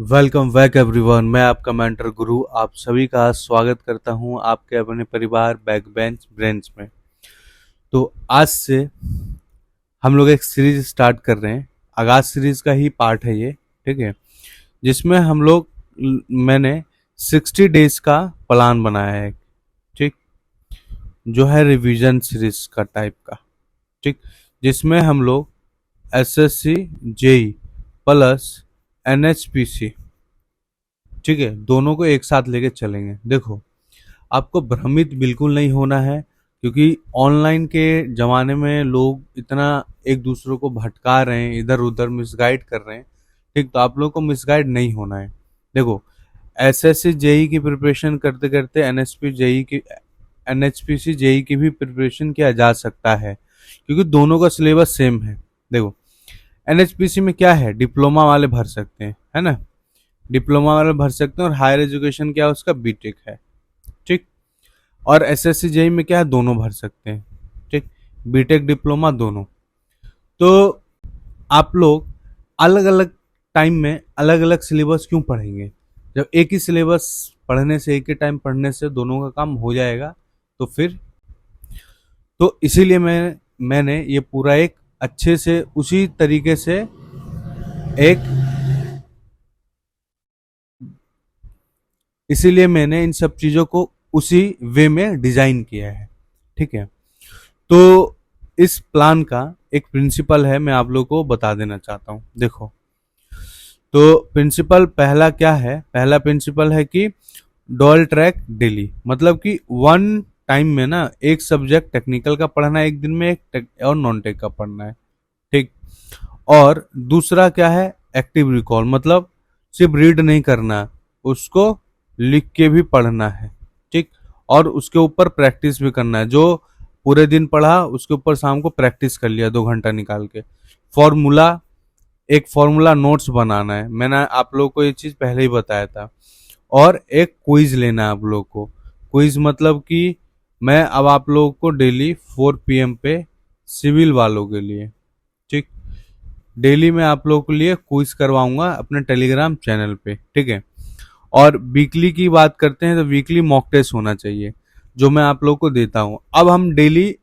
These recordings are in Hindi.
Welcome back everyone. मैं आपका मेंटर गुरु आप सभी का स्वागत करता हूं आपके अपने परिवार बैक बेंच ब्रेंच में। तो आज से हम लोग एक सीरीज स्टार्ट कर रहे हैं। आगाज सीरीज का ही पार्ट है ये, ठीक है, जिसमें हम लोग मैंने 60 डेज का प्लान बनाया है, ठीक, जो है रिवीजन सीरीज का टाइप का, ठीक, जिसमें हम लोग एसएससी जेई प्लस एनएचपीसी, ठीक है, दोनों को एक साथ लेके चलेंगे। देखो, आपको भ्रमित बिल्कुल नहीं होना है, क्योंकि ऑनलाइन के ज़माने में लोग इतना एक दूसरे को भटका रहे हैं, इधर उधर मिसगाइड कर रहे हैं, ठीक, तो आप लोग को मिसगाइड नहीं होना है। देखो, एसएससी जेई की प्रिपरेशन करते करते एनएचपीसी जेई की भी प्रिपरेशन किया जा सकता है, क्योंकि दोनों का सिलेबस सेम है। देखो, एनएचपीसी में क्या है, डिप्लोमा वाले भर सकते हैं, है ना, डिप्लोमा वाले भर सकते हैं, और हायर एजुकेशन क्या है उसका बीटेक है, ठीक। और एसएससी जेई में क्या है, दोनों भर सकते हैं, ठीक, बीटेक डिप्लोमा दोनों। तो आप लोग अलग अलग टाइम में अलग अलग सिलेबस क्यों पढ़ेंगे, जब एक ही सिलेबस पढ़ने से, एक ही टाइम पढ़ने से दोनों का काम हो जाएगा। तो फिर तो इसीलिए मैंने ये पूरा एक अच्छे से उसी तरीके से एक इसीलिए मैंने इन सब चीज़ों को उसी वे में डिज़ाइन किया है, ठीक है। तो इस प्लान का एक प्रिंसिपल है, मैं आप लोगों को बता देना चाहता हूँ। देखो, तो प्रिंसिपल पहला क्या है, पहला प्रिंसिपल है कि डुअल ट्रैक डेली, मतलब कि वन टाइम में ना एक सब्जेक्ट टेक्निकल का पढ़ना है, एक दिन में एक और नॉन टेक का पढ़ना है, ठीक। और दूसरा क्या है, एक्टिव रिकॉल, मतलब सिर्फ रीड नहीं करना, उसको लिख के भी पढ़ना है, ठीक। और उसके ऊपर प्रैक्टिस भी करना है, जो पूरे दिन पढ़ा उसके ऊपर शाम को प्रैक्टिस कर लिया 2 घंटा निकाल के। फॉर्मूला, एक फॉर्मूला नोट्स बनाना है, मैंने आप लोगों को ये चीज़ पहले ही बताया था। और एक क्विज लेना है आप लोग को। क्विज मतलब कि मैं अब आप लोगों को डेली 4 PM पे सिविल वालों के लिए, ठीक, डेली मैं आप लोगों के लिए क्विज करवाऊंगा अपने टेलीग्राम चैनल पे, ठीक है। और वीकली की बात करते हैं तो वीकली मॉक टेस्ट होना चाहिए, जो मैं आप लोगों को देता हूं। अब हम डेली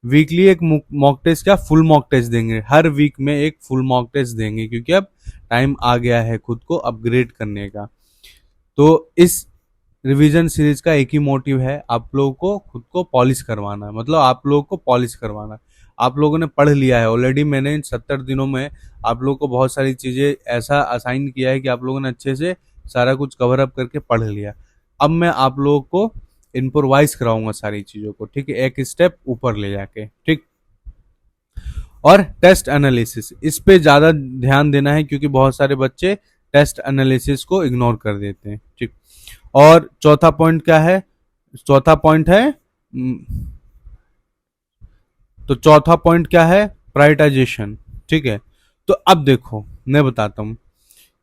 वीकली एक मॉक टेस्ट, क्या फुल मॉक टेस्ट देंगे, हर वीक में एक फुल मॉक टेस्ट देंगे, क्योंकि अब टाइम आ गया है खुद को अपग्रेड करने का। तो इस रिवीजन सीरीज का एक ही मोटिव है, आप लोगों को खुद को पॉलिश करवाना है, मतलब आप लोगों को पॉलिश करवाना है। आप लोगों ने पढ़ लिया है ऑलरेडी, मैंने इन 70 दिनों में आप लोगों को बहुत सारी चीज़ें ऐसा असाइन किया है कि आप लोगों ने अच्छे से सारा कुछ कवर अप करके पढ़ लिया। अब मैं आप लोगों को इम्प्रोवाइज कराऊंगा सारी चीज़ों को, ठीक है, एक स्टेप ऊपर ले जाके, ठीक। और टेस्ट एनालिसिस, इस पे ज़्यादा ध्यान देना है, क्योंकि बहुत सारे बच्चे टेस्ट एनालिसिस को इग्नोर कर देते हैं, ठीक। और चौथा पॉइंट क्या है, चौथा पॉइंट है तो चौथा पॉइंट क्या है, प्रायोरिटाइजेशन, ठीक है। तो अब देखो, मैं बताता हूं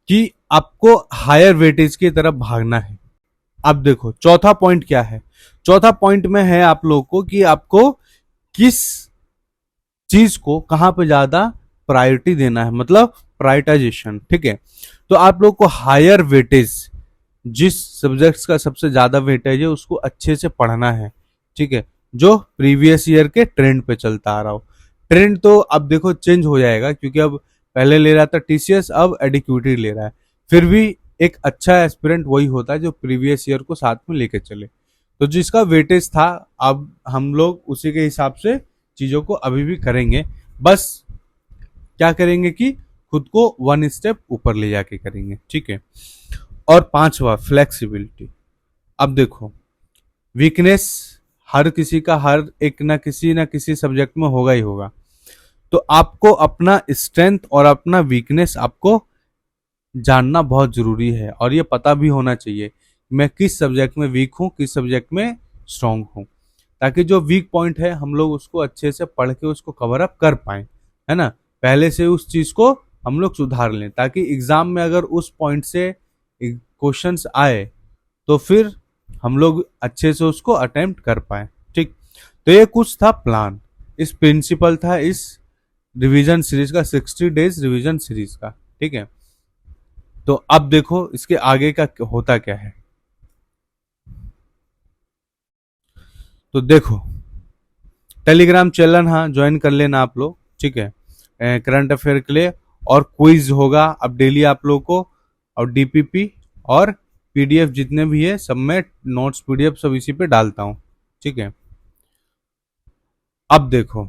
कि आपको हायर वेटेज की तरफ भागना है। अब देखो चौथा पॉइंट क्या है, चौथा पॉइंट में है आप लोगों को कि आपको किस चीज को कहां पे ज्यादा प्रायोरिटी देना है, मतलब प्रायोरिटाइजेशन, ठीक है। तो आप लोग को हायर वेटेज, जिस सब्जेक्ट्स का सबसे ज्यादा वेटेज है उसको अच्छे से पढ़ना है, ठीक है, जो प्रीवियस ईयर के ट्रेंड पे चलता आ रहा हो। ट्रेंड तो अब देखो चेंज हो जाएगा, क्योंकि अब पहले ले रहा था टीसीएस, अब एडिक्यूटी ले रहा है। फिर भी एक अच्छा एस्पिरेंट वही होता है जो प्रीवियस ईयर को साथ में लेके चले। तो जिसका वेटेज था, अब हम लोग उसी के हिसाब से चीजों को अभी भी करेंगे, बस क्या करेंगे कि खुद को वन स्टेप ऊपर ले जाके करेंगे, ठीक है। और पांचवा, फ्लेक्सिबिलिटी। अब देखो, वीकनेस हर किसी का हर एक ना किसी सब्जेक्ट में होगा ही होगा। तो आपको अपना स्ट्रेंथ और अपना वीकनेस आपको जानना बहुत जरूरी है, और ये पता भी होना चाहिए मैं किस सब्जेक्ट में वीक हूँ, किस सब्जेक्ट में स्ट्रांग हूँ, ताकि जो वीक पॉइंट है हम लोग उसको अच्छे से पढ़ के उसको कवर अप कर पाए, है ना, पहले से उस चीज को हम लोग सुधार लें, ताकि एग्जाम में अगर उस पॉइंट से क्वेश्चंस आए तो फिर हम लोग अच्छे से उसको अटेम्प्ट कर पाए, ठीक। तो ये कुछ था प्लान, इस प्रिंसिपल था इस रिवीजन सीरीज का, 60 डेज रिवीजन सीरीज का, ठीक है। तो अब देखो इसके आगे का होता क्या है। तो देखो टेलीग्राम चैनल हाँ ज्वाइन कर लेना आप लोग, ठीक है, करंट अफेयर के लिए। और क्विज होगा अब डेली आप लोग को, और डीपीपी और पीडीएफ जितने भी है सब में नोट्स पीडीएफ सब इसी पे डालता हूँ, ठीक है। अब देखो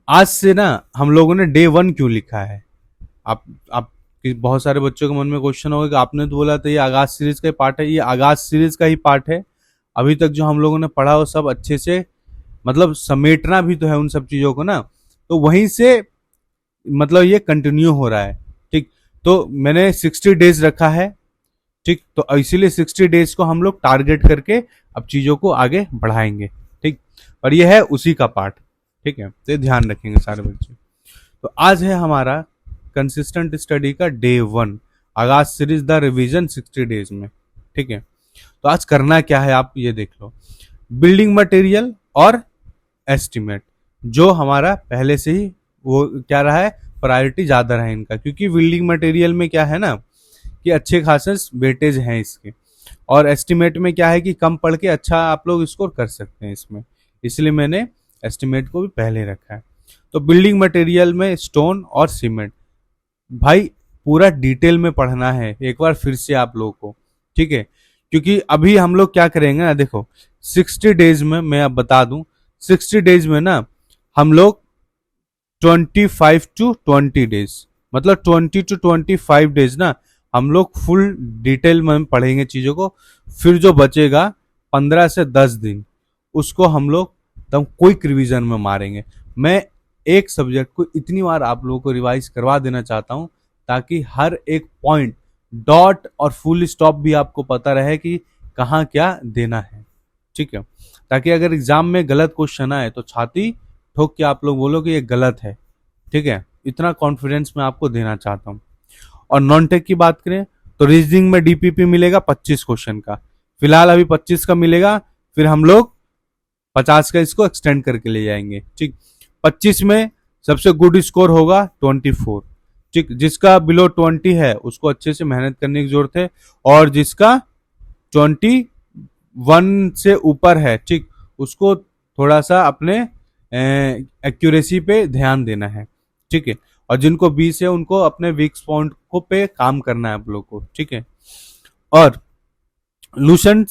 आज से ना हम लोगों ने डे 1 क्यों लिखा है। आप बहुत सारे बच्चों के मन में क्वेश्चन होगा कि आपने तो बोला था ये आगाज सीरीज का ही पार्ट है। ये आगाज सीरीज का ही पार्ट है। अभी तक जो हम लोगों ने पढ़ा वो सब अच्छे से मतलब समेटना भी तो है उन सब चीजों को ना, तो वहीं से मतलब ये कंटिन्यू हो रहा है, ठीक। तो मैंने 60 डेज रखा है, ठीक, तो इसीलिए 60 डेज को हम लोग टारगेट करके अब चीजों को आगे बढ़ाएंगे, ठीक। और ये है उसी का पार्ट, ठीक है, तो ध्यान रखेंगे सारे बच्चे। तो आज है हमारा कंसिस्टेंट स्टडी का डे 1, आगाज सीरीज द रिवीजन 60 डेज में, ठीक है। तो आज करना क्या है आप ये देख लो। बिल्डिंग मटेरियल और एस्टिमेट जो हमारा पहले से ही वो क्या रहा है, प्रायोरिटी ज्यादा रहा है इनका, क्योंकि बिल्डिंग मटेरियल में क्या है ना कि अच्छे खासे वेटेज हैं इसके, और एस्टिमेट में क्या है कि कम पढ़ के अच्छा आप लोग स्कोर कर सकते हैं इसमें, इसलिए मैंने एस्टिमेट को भी पहले रखा है। तो बिल्डिंग मटेरियल में स्टोन और सीमेंट भाई पूरा डिटेल में पढ़ना है एक बार फिर से आप लोगों को, ठीक है, क्योंकि अभी हम लोग क्या करेंगे ना, देखो 60 डेज में मैं अब बता दूं, 60 डेज में ना हम लोग 25 to 20 डेज मतलब 20 to 25 डेज ना हम लोग फुल डिटेल में पढ़ेंगे चीजों को। फिर जो बचेगा 15 से 10 दिन उसको हम लोग तब क्विक रिवीजन में मारेंगे। मैं एक सब्जेक्ट को इतनी बार आप लोगों को रिवाइज करवा देना चाहता हूं ताकि हर एक पॉइंट डॉट और फुल स्टॉप भी आपको पता रहे कि कहाँ क्या देना है, ठीक है, ताकि अगर एग्जाम में गलत क्वेश्चन आए तो छाती ठोक के आप लोग बोलो कि ये गलत है, ठीक है। इतना कॉन्फिडेंस मैं आपको देना चाहता हूँ। और नॉन टेक की बात करें तो रीजनिंग में डीपीपी मिलेगा 25 क्वेश्चन का, फिलहाल अभी 25 का मिलेगा, फिर हम लोग 50 का इसको एक्सटेंड करके ले जाएंगे, ठीक। 25 में सबसे गुड स्कोर होगा 24, ठीक, जिसका बिलो 20 है उसको अच्छे से मेहनत करने की जरूरत है, और जिसका 21 से ऊपर है, ठीक, उसको थोड़ा सा अपने एक्यूरेसी पे ध्यान देना है, ठीक है। और जिनको 20 है उनको अपने वीक पॉइंट को पे काम करना है आप लोग को, ठीक है। और लूशन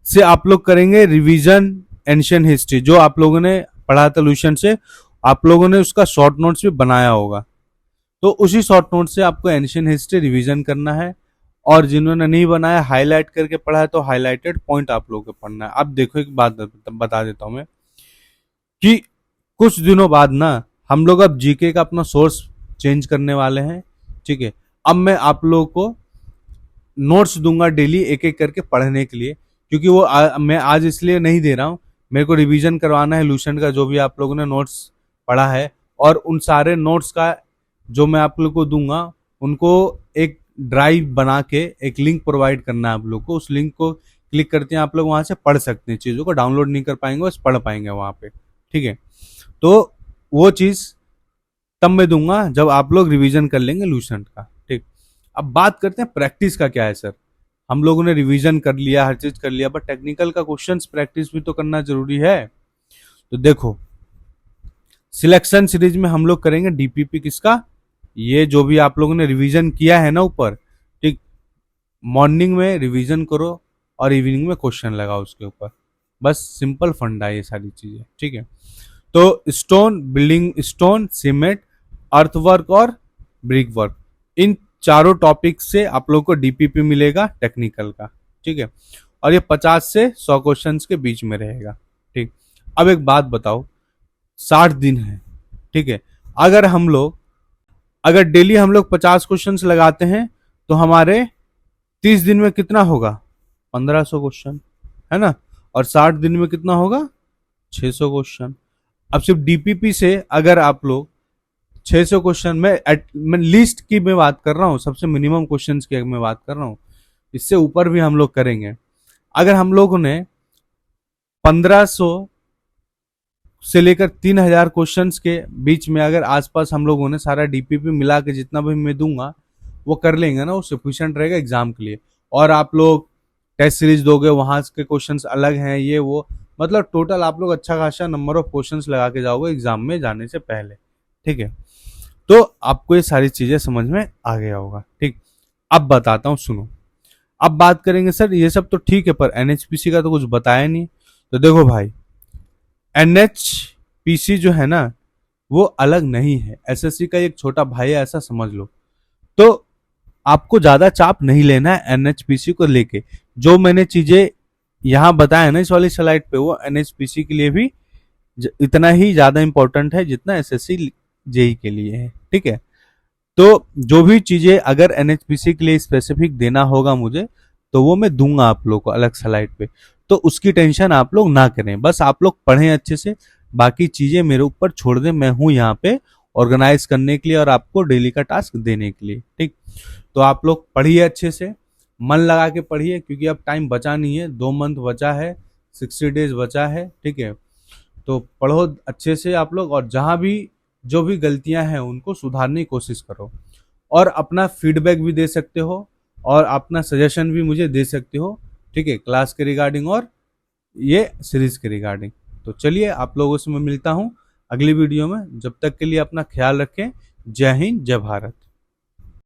से आप लोग करेंगे रिवीजन एंशियंट हिस्ट्री, जो आप लोगों ने पढ़ा था लूशन से, आप लोगों ने उसका शॉर्ट नोट्स भी बनाया होगा, तो उसी शॉर्ट नोट से आपको एंशियंट हिस्ट्री रिवीजन करना है। और जिन्होंने नहीं बनाया हाईलाइट करके पढ़ा है तो हाईलाइटेड पॉइंट आप लोगों को पढ़ना है। अब देखो एक बात बता देता हूं मैं कि कुछ दिनों बाद ना हम लोग अब जीके का अपना सोर्स चेंज करने वाले हैं, ठीक है। अब मैं आप लोगों को नोट्स दूंगा डेली एक एक करके पढ़ने के लिए, क्योंकि वो मैं आज इसलिए नहीं दे रहा हूँ, मेरे को रिवीजन करवाना है लूशन का जो भी आप लोगों ने नोट्स पढ़ा है, और उन सारे नोट्स का जो मैं आप लोग को दूंगा उनको एक ड्राइव बना के एक लिंक प्रोवाइड करना है आप लोग को। उस लिंक को क्लिक करते हैं आप लोग वहां से पढ़ सकते हैं, चीजों को डाउनलोड नहीं कर पाएंगे बस पढ़ पाएंगे वहां पे, ठीक है। तो वो चीज तब मैं दूंगा जब आप लोग रिवीजन कर लेंगे लूसेंट का, ठीक। अब बात करते हैं प्रैक्टिस का क्या है सर। हम लोगों ने रिवीजन कर लिया, हर चीज कर लिया, बट टेक्निकल का क्वेश्चंस प्रैक्टिस भी तो करना जरूरी है। तो देखो सिलेक्शन सीरीज में हम लोग करेंगे डीपीपी किसका, ये जो भी आप लोगों ने रिवीजन किया है ना ऊपर, ठीक, मॉर्निंग में रिवीजन करो और इवनिंग में क्वेश्चन लगाओ उसके ऊपर, बस सिंपल फंडा है ये सारी चीजें, ठीक है। तो stone building, stone cement, earthwork और ब्रिक वर्क, इन चारों टॉपिक से आप लोग को डीपीपी मिलेगा टेक्निकल का, ठीक है। और ये 50 से 100 क्वेश्चन के बीच में रहेगा, ठीक। अब एक बात बताओ, 60 दिन है, ठीक है, अगर हम लोग अगर डेली हम लोग 50 क्वेश्चन लगाते हैं तो हमारे 30 दिन में कितना होगा, 1500 क्वेश्चन, है ना। और 60 दिन में कितना होगा, 600 क्वेश्चन। अब सिर्फ डीपीपी से अगर आप लोग 600 क्वेश्चन मैं लिस्ट की मैं बात कर रहा हूँ, सबसे मिनिमम क्वेश्चंस की मैं बात कर रहा हूँ, इससे ऊपर भी हम लोग करेंगे। अगर हम लोगों ने 1500 से लेकर 3000 क्वेश्चंस के बीच में अगर आसपास हम लोगों ने सारा डीपीपी मिला के जितना भी मैं दूंगा वो कर लेंगे ना, वो सफिशिएंट रहेगा एग्जाम के लिए। और आप लोग टेस्ट सीरीज दोगे, वहां के क्वेश्चंस अलग हैं, ये वो, मतलब टोटल आप लोग अच्छा खासा नंबर ऑफ क्वेश्चंस लगा के जाओगे एग्जाम में जाने से पहले। ठीक है, तो आपको ये सारी चीजें समझ में आ गया होगा। ठीक, अब बताता हूँ, सुनो। अब बात करेंगे सर ये सब तो ठीक है, पर एनएचपीसी का तो कुछ बताया नहीं। तो देखो भाई, एनएचपीसी जो है ना, वो अलग नहीं है, एसएससी का एक छोटा भाई है, ऐसा समझ लो। तो आपको ज्यादा चाप नहीं लेना है एनएचपीसी को लेके। जो मैंने चीजें यहाँ बताया ना इस वाली स्लाइड पे, वो एनएचपीसी के लिए भी इतना ही ज्यादा इंपॉर्टेंट है जितना एसएससी जेई के लिए है। ठीक है, तो जो भी चीजें अगर एनएचपीसी के लिए स्पेसिफिक देना होगा मुझे, तो वो मैं दूंगा आप लोग को अलग स्लाइड पे। तो उसकी टेंशन आप लोग ना करें, बस आप लोग पढ़ें अच्छे से, बाकी चीजें मेरे ऊपर छोड़ दें, मैं हूं यहाँ पे ऑर्गेनाइज करने के लिए और आपको डेली का टास्क देने के लिए। ठीक, तो आप लोग पढ़िए अच्छे से, मन लगा के पढ़िए, क्योंकि अब टाइम बचा नहीं है, 2 मंथ बचा है, 60 डेज बचा है। ठीक है, तो पढ़ो अच्छे से आप लोग, और जहां भी जो भी गलतियां हैं उनको सुधारने की कोशिश करो, और अपना फीडबैक भी दे सकते हो और अपना सजेशन भी मुझे दे सकते हो। ठीक है, क्लास के रिगार्डिंग और ये सीरीज के रिगार्डिंग। तो चलिए, आप लोगों से मैं मिलता हूं अगली वीडियो में। जब तक के लिए अपना ख्याल रखें। जय हिंद, जय भारत।